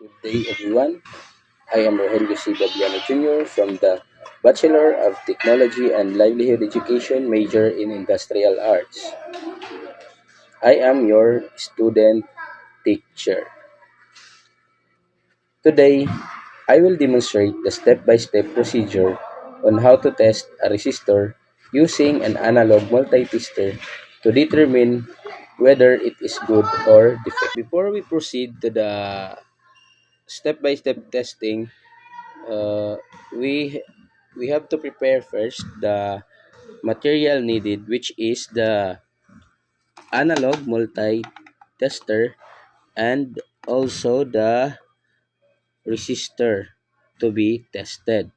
Good day, everyone. I am Rogelio C. Babiano Jr. from the Bachelor of Technology and Livelihood Education major in Industrial Arts. I am your student teacher. Today, I will demonstrate the step-by-step procedure on how to test a resistor using an analog multitester to determine whether it is good or defective. Before we proceed to the step-by-step testing, uh, we we have to prepare first the material needed, which is the analog multi-tester and also the resistor to be tested.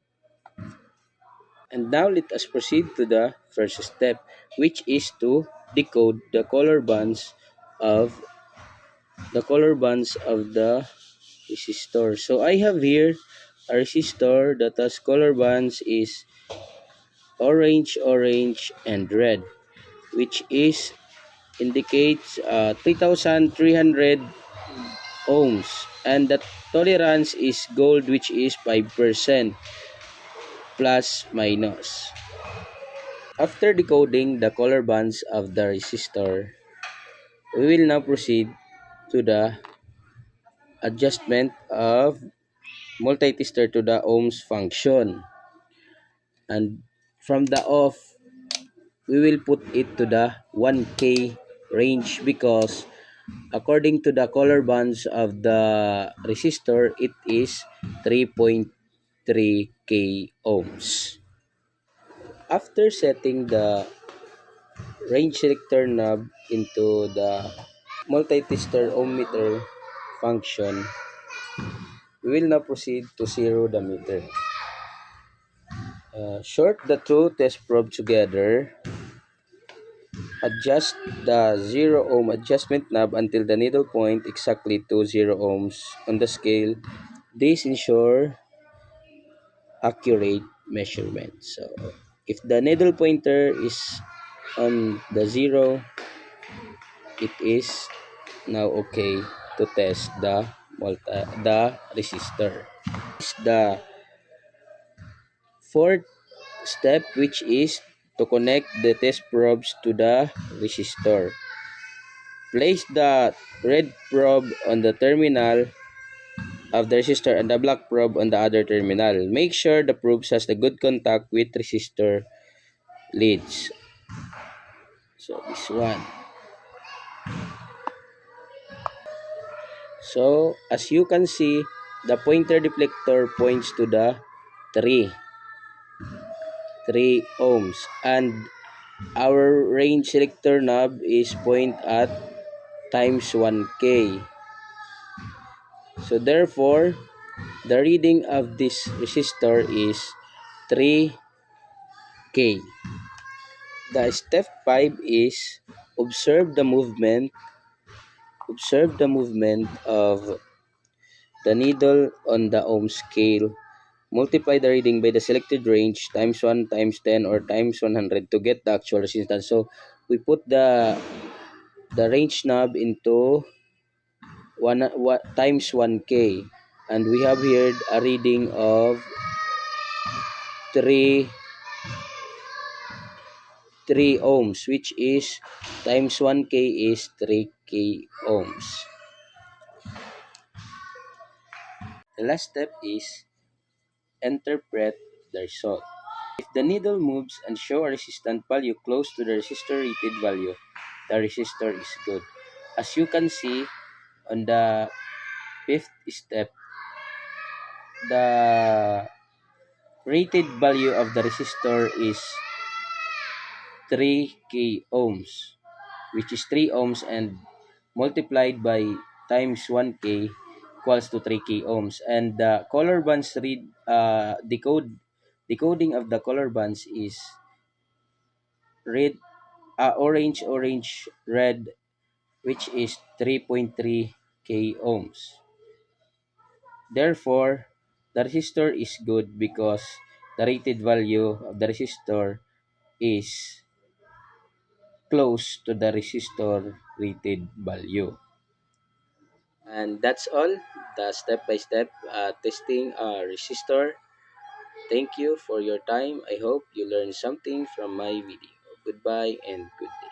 And now let us proceed to the first step, which is to decode of the resistor. So I have here a resistor that has color bands is orange, orange, and red, which is indicates 3,300 ohms, and the tolerance is gold, which is 5% plus minus. After decoding the color bands of the resistor, we will now proceed to the adjustment of multitester to the ohms function, and from the off we will put it to the 1k range because according to the color bands of the resistor, it is 3.3k ohms. After setting the range selector knob into the multitester ohmmeter function, we will now proceed to zero the meter. Short the two test probes together. Adjust the 0 ohm adjustment knob until the needle point exactly to 0 ohms on the scale. This ensure accurate measurement. So if the needle pointer is on the 0, it is now okay to test the resistor. The fourth step, which is to connect the test probes to the resistor. Place the red probe on the terminal of the resistor and the black probe on the other terminal. Make sure the probes has the good contact with resistor leads. So this one. So as you can see, the pointer deflector points to the 3 ohms, and our range selector knob is point at times 1k. So therefore, the reading of this resistor is 3k. The step 5 is observe the movement of the needle on the ohm scale. Multiply the reading by the selected range times 1 times 10 or times 100 to get the actual resistance. So we put the range knob into times 1k, and we have here a reading of 3 ohms, which is times 1k is 3k ohms. The last step is interpret the result. If the needle moves and show a resistant value close to the resistor rated value, the resistor is good. As you can see on the fifth step, the rated value of the resistor is 3k ohms, which is 3 ohms, and multiplied by times 1k equals to 3k ohms. And the color bands decoding of the color bands is red, orange, orange, red, which is 3.3k ohms. Therefore, the resistor is good because the rated value of the resistor is close to the resistor rated value. And that's all, the step-by-step testing resistor. Thank you for your time. I hope you learned something from my video. Goodbye and good day.